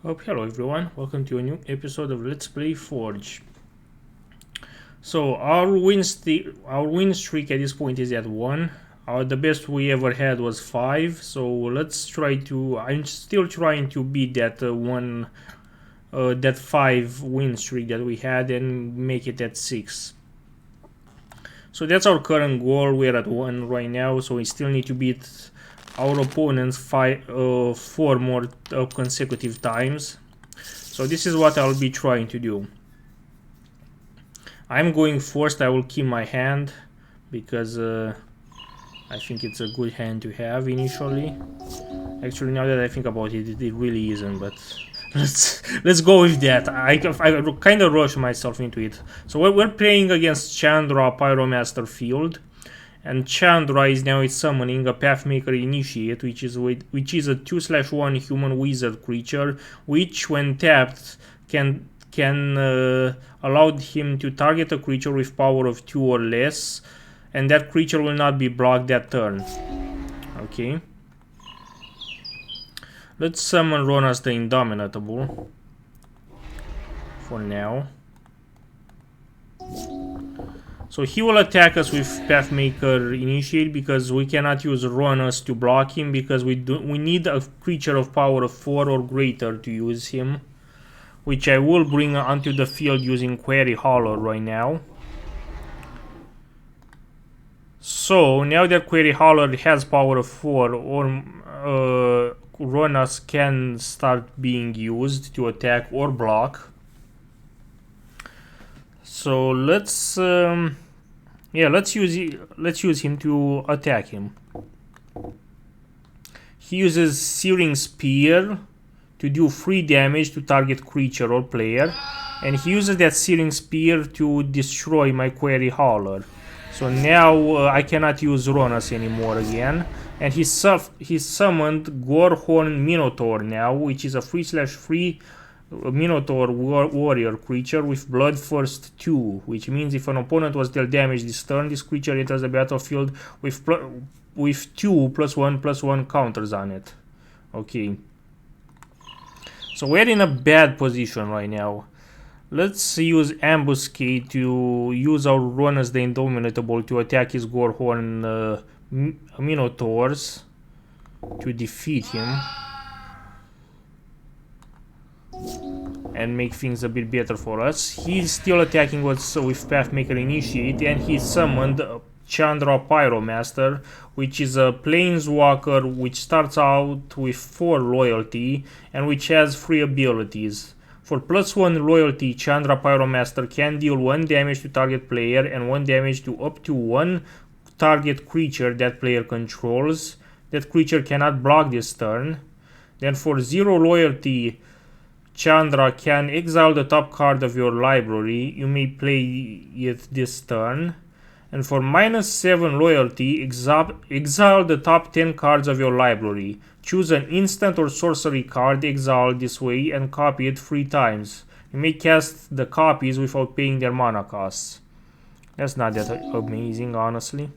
Hello everyone, welcome to a new episode of Let's Play Forge. So our win streak at this point is at 1. The best we ever had was 5, so let's try to... I'm still trying to beat that that 5 win streak that we had and make it at 6. So that's our current goal. We're at 1 right now, so we still need to beat our opponents 4 more consecutive times. So this is what I'll be trying to do. I'm going first. I will keep my hand because I think it's a good hand to have initially. Actually, now that I think about it, it really isn't, but let's go with that. I kind of rushed myself into it. So we're playing against Chandra Pyromaster Field. And Chandra is now summoning a Pathmaker Initiate, which is a 2/1 human wizard creature, which when tapped can allow him to target a creature with power of 2 or less, and that creature will not be blocked that turn. Okay. Let's summon Ronas the Indomitable for now. So he will attack us with Pathmaker Initiate because we cannot use Ronas to block him because we need a creature of power of 4 or greater to use him, which I will bring onto the field using Quarry Hauler right now. So now that Quarry Hauler has power of 4, or Ronas can start being used to attack or block. So let's use him to attack him. He uses Searing Spear to do 3 damage to target creature or player, and he uses that Searing Spear to destroy my Quarry Hauler. So now I cannot use Ronas anymore again, and he summoned Gorehorn Minotaur now, which is a 3/3 Minotaur warrior creature with Bloodthirst 2, which means if an opponent was dealt damage this turn, this creature enters the battlefield with 2 +1/+1 counters on it. Okay. So we're in a bad position right now. Let's use Ambuscade to use our Ronas the Indomitable to attack his Gorehorn Minotaurs to defeat him and make things a bit better for us. He's still attacking us with Pathmaker Initiate, and he summoned Chandra Pyromaster, which is a Planeswalker which starts out with 4 loyalty and which has 3 abilities. For +1 loyalty, Chandra Pyromaster can deal 1 damage to target player and 1 damage to up to 1 target creature that player controls. That creature cannot block this turn. Then for 0 loyalty, Chandra can exile the top card of your library. You may play it this turn. And for -7 loyalty, exile the top 10 cards of your library. Choose an instant or sorcery card exiled this way and copy it 3 times. You may cast the copies without paying their mana costs. That's not that amazing, honestly.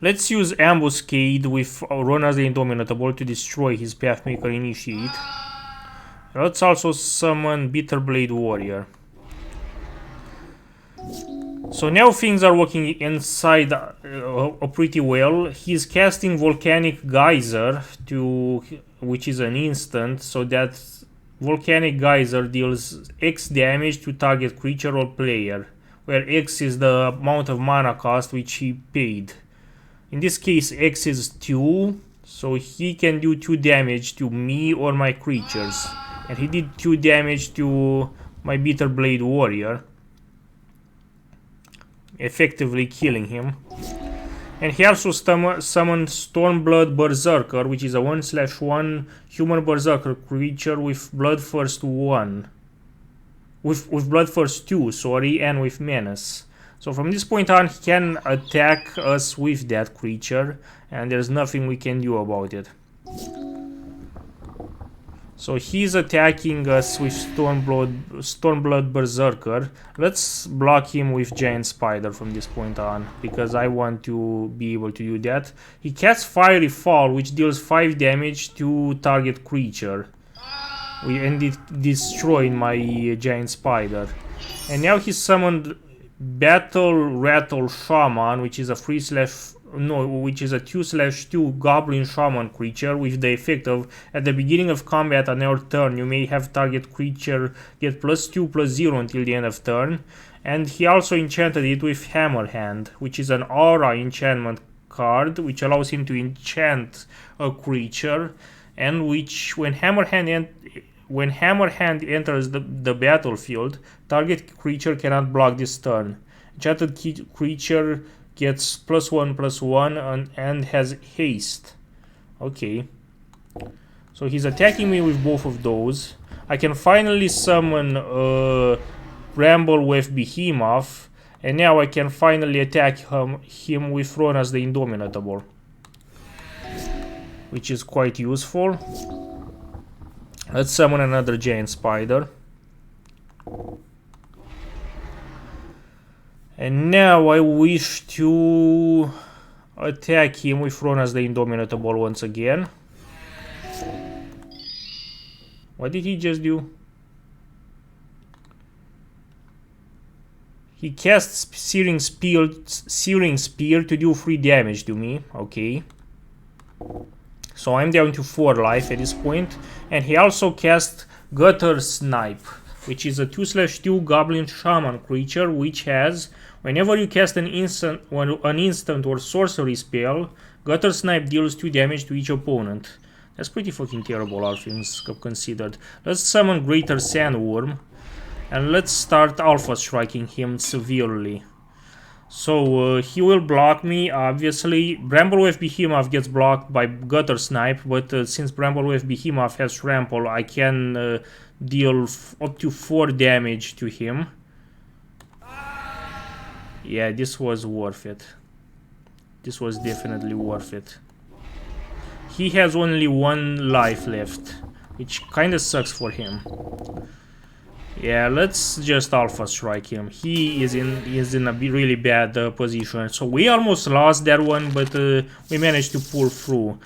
Let's use Ambuscade with Ronas the Indomitable to destroy his Pathmaker Initiate. Let's also summon Bitterblade Warrior. So now things are working inside pretty well. He's casting Volcanic Geyser, which is an instant, so that Volcanic Geyser deals X damage to target creature or player, where X is the amount of mana cost which he paid. In this case, X is 2, so he can do 2 damage to me or my creatures. And he did 2 damage to my Bitterblade Warrior, effectively killing him. And he also summoned Stormblood Berserker, which is a 1/1 human berserker creature with Bloodthirst 1. With Bloodthirst 2, sorry, and with Menace. So from this point on, he can attack us with that creature, and there's nothing we can do about it. So he's attacking us with Stormblood Berserker. Let's block him with Giant Spider from this point on, because I want to be able to do that. He casts Fiery Fall, which deals 5 damage to target creature. And it destroyed my Giant Spider. And now he summoned Battle Rattle Shaman, which is a 2/2 Goblin Shaman creature with the effect of, at the beginning of combat on your turn, you may have target creature get +2/+0 until the end of turn. And he also enchanted it with Hammer Hand, which is an aura enchantment card, which allows him to enchant a creature, and which, when Hammer Hand enters the battlefield, target creature cannot block this turn. Enchanted creature gets +1/+1 and has haste. Okay. So he's attacking me with both of those. I can finally summon Bramble with Behemoth. And now I can finally attack him with Ronas the Indomitable, which is quite useful. Let's summon another Giant Spider. And now I wish to attack him with Ronas the Indomitable once again. What did he just do? He casts Searing Spear to do 3 damage to me. Okay. So I'm down to 4 life at this point. And he also cast Gutter Snipe, which is a 2/2 Goblin Shaman creature, which has, whenever you cast an instant or sorcery spell, Gutter Snipe deals 2 damage to each opponent. That's pretty fucking terrible, all things considered. Let's summon Greater Sandworm, and let's start Alpha Striking him severely. So he will block me, obviously. Bramblewave Behemoth gets blocked by Gutter Snipe, but since Bramblewave Behemoth has Trample, I can deal up to 4 damage to him. Yeah, this was worth it. This was definitely worth it. He has only 1 life left, which kinda sucks for him. Yeah, let's just Alpha Strike him. He is in a really bad position. So we almost lost that one, but we managed to pull through.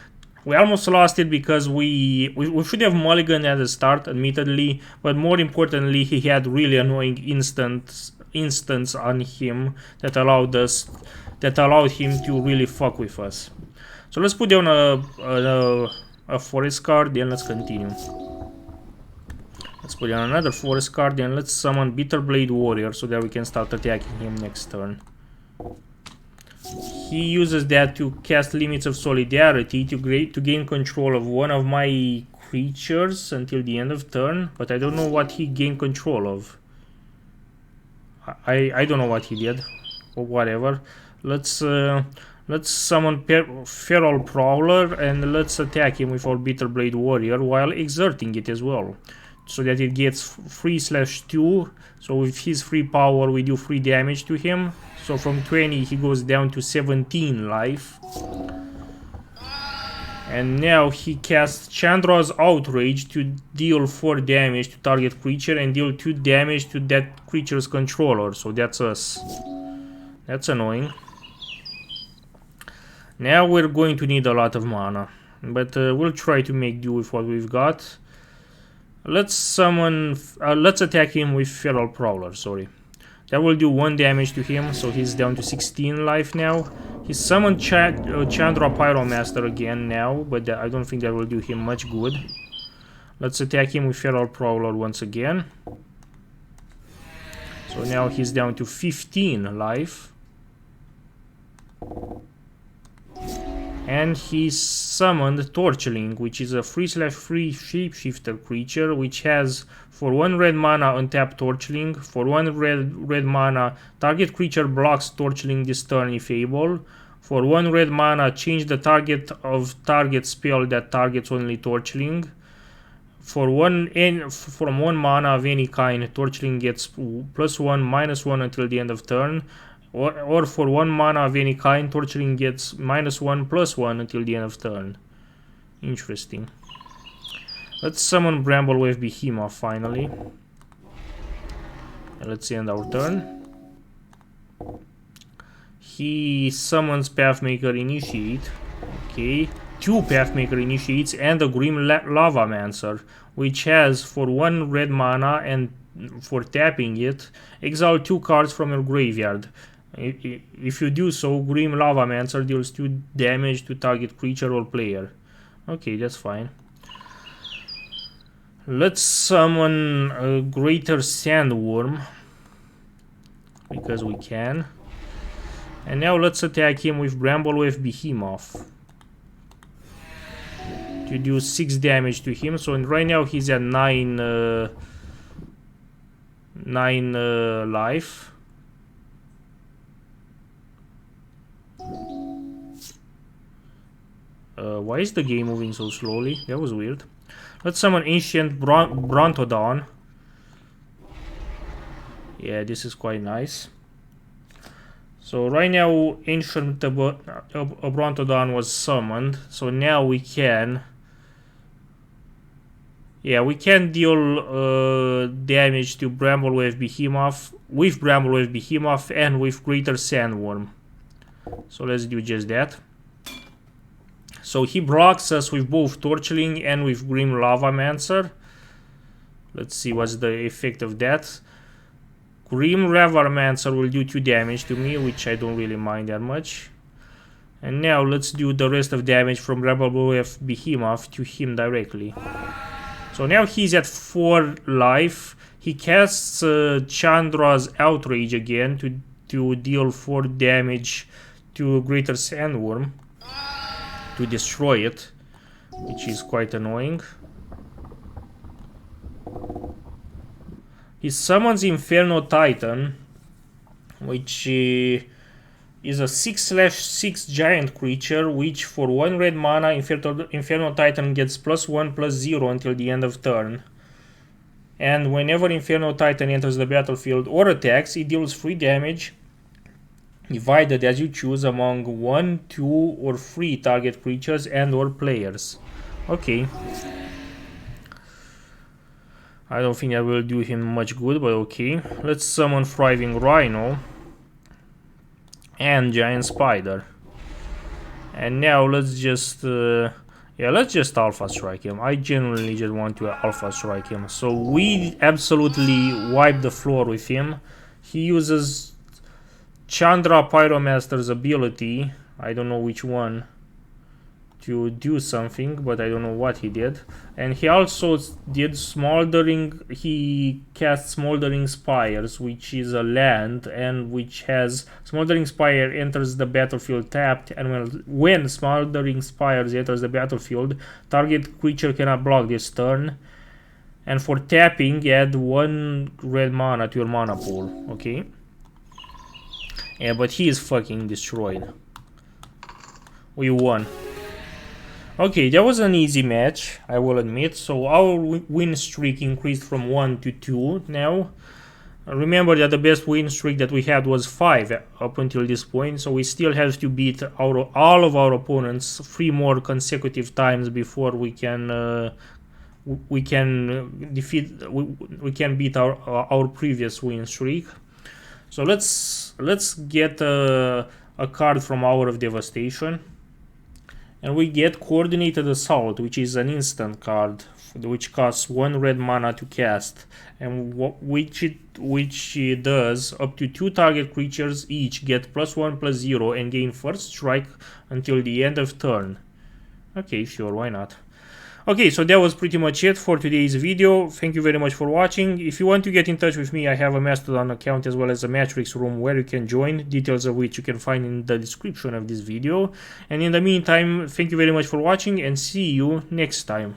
We almost lost it because we should have mulliganed at the start, admittedly, but more importantly, he had really annoying instants on him that allowed him to really fuck with us. So let's put down a forest card, then let's continue. Let's put down another forest card, and let's summon Bitterblade Warrior so that we can start attacking him next turn. He uses that to cast Limits of Solidarity to gain control of one of my creatures until the end of turn, but I don't know what he gained control of. I don't know what he did, or whatever. Let's summon Feral Prowler, and let's attack him with our Bitterblade Warrior while exerting it as well, so that it gets 3/2. So with his free power we do 3 damage to him. So from 20 he goes down to 17 life. And now he casts Chandra's Outrage to deal 4 damage to target creature and deal 2 damage to that creature's controller. So that's us. That's annoying. Now we're going to need a lot of mana, but we'll try to make do with what we've got. Let's attack him with Feral Prowler, sorry. That will do 1 damage to him, so he's down to 16 life now. He summoned Chandra Pyromaster again now, but I don't think that will do him much good. Let's attack him with Feral Prowler once again. So now he's down to 15 life. And he summoned Torchling, which is a 3/3 shapeshifter creature, which has for 1 red mana untap Torchling, for 1 red mana target creature blocks Torchling this turn if able, for 1 red mana change the target of target spell that targets only Torchling, from 1 mana of any kind Torchling gets +1/-1 until the end of turn. Or for 1 mana of any kind, Torturing gets -1/+1 until the end of turn. Interesting. Let's summon Bramblewave Behemoth finally. And let's end our turn. He summons Pathmaker Initiate. Okay. 2 Pathmaker Initiates and a Grim Lavamancer, which has for 1 red mana and for tapping it, exile 2 cards from your graveyard. If you do so, Grim Lavamancer deals 2 damage to target creature or player. Okay, that's fine. Let's summon a Greater Sandworm, because we can. And now let's attack him with Bramblewave Behemoth to do 6 damage to him. So right now he's at 9 life. Why is the game moving so slowly? That was weird. Let's summon Ancient Brontodon. Yeah, this is quite nice. So right now Ancient Brontodon was summoned. So now we can... Yeah, we can deal damage to Bramblewave Behemoth with Bramblewave Behemoth and with Greater Sandworm. So let's do just that. So he blocks us with both Torchling and with Grim Lavamancer. Let's see what's the effect of that. Grim Lavamancer will do 2 damage to me, which I don't really mind that much. And now let's do the rest of damage from Bramblewave Behemoth to him directly. So now he's at 4 life. He casts Chandra's Outrage again to deal 4 damage to Greater Sandworm, to destroy it, which is quite annoying. He summons Inferno Titan, which is a 6/6 giant creature, which for 1 red mana, Inferno Titan gets +1/+0 until the end of turn. And whenever Inferno Titan enters the battlefield or attacks, it deals 3 damage, divided as you choose among 1, 2, or 3 target creatures and or players. Okay. I don't think I will do him much good, but okay. Let's summon Thriving Rhino and Giant Spider. And now let's just let's just Alpha Strike him. I genuinely just want to Alpha Strike him. So we absolutely wipe the floor with him. He uses Chandra Pyromaster's ability, I don't know which one, to do something, but I don't know what he did. And he also did Smoldering. He cast Smoldering Spires, which is a land, and which has Smoldering Spire enters the battlefield tapped, and when Smoldering Spires enters the battlefield, target creature cannot block this turn. And for tapping, add 1 red mana to your mana pool. Okay. Yeah, but he is fucking destroyed. We won. Okay, that was an easy match, I will admit. So our win streak increased from 1 to 2 now. Remember that the best win streak that we had was 5 up until this point, so we still have to beat all of our opponents 3 more consecutive times before we can beat our previous win streak. So let's get a card from Hour of Devastation. And we get Coordinated Assault, which is an instant card, which costs 1 red mana to cast, and which it does up to 2 target creatures each get +1/+0 and gain first strike until the end of turn. Okay, sure, why not? Okay, so that was pretty much it for today's video. Thank you very much for watching. If you want to get in touch with me, I have a Mastodon account as well as a Matrix room where you can join, details of which you can find in the description of this video. And in the meantime, thank you very much for watching and see you next time.